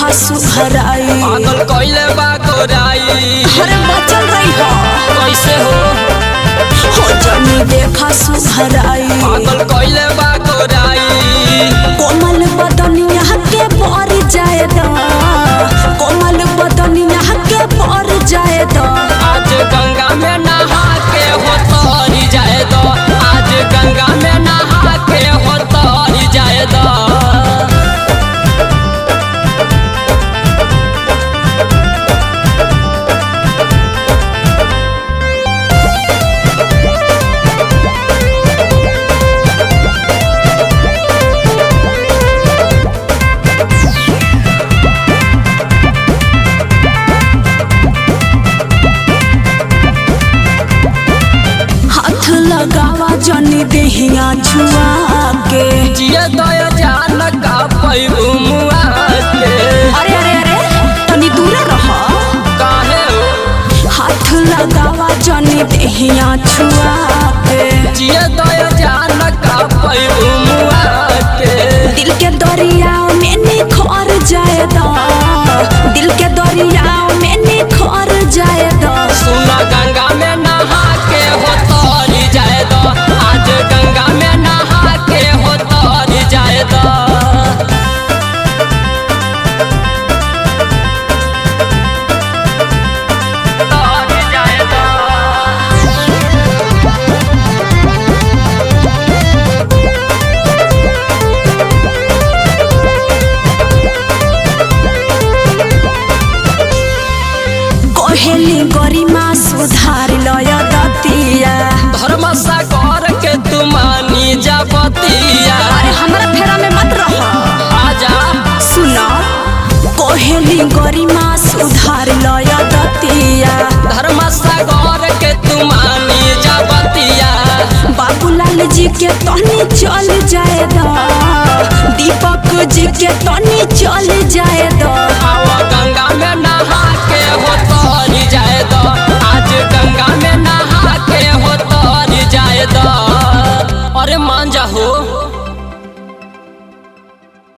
देखा सुहराई पागल कइले बा गोराई। अरे बचल रही हो कैसे हो जनी देखा सुहराई पागल कइले बा गोराई। कोमल बदनिया के पर जाए दा कोमल बदनिया के पर जाए दा आज गंगा में नहा के हो तरी जाए दो। आज गंगा में नहा के हो तरी जाए दो। लगावा जनी देहिया छुआ के जिया दया जान का पैगु मुआ के। अरे अरे अरे तनी दूर रह काहे हो हाथ लगावा जनी देहिया छुआ के जिया दया जान का पैगु मुआ के। दिल के दरिया में निखर जाए दा दिल के दरिया में निखर जाए दा सुना गंगा में नहा के हो तरी जाए दो। आज गंगा में नहा के हो तरी जाए दो। तरी जाए दो। कोहेली गरिमा सुधार लय दतिया धर्म सागर के तू मानी जबतिया। अरे हमरा फेरा में मत रह आजा सुना कोहेली गरिमा सुधार लय दतिया धर्म सागर के तू मानी जबतिया। बाबूलाल जी के तनी चल जाए दा दीपक जी के तनी चल जाए दा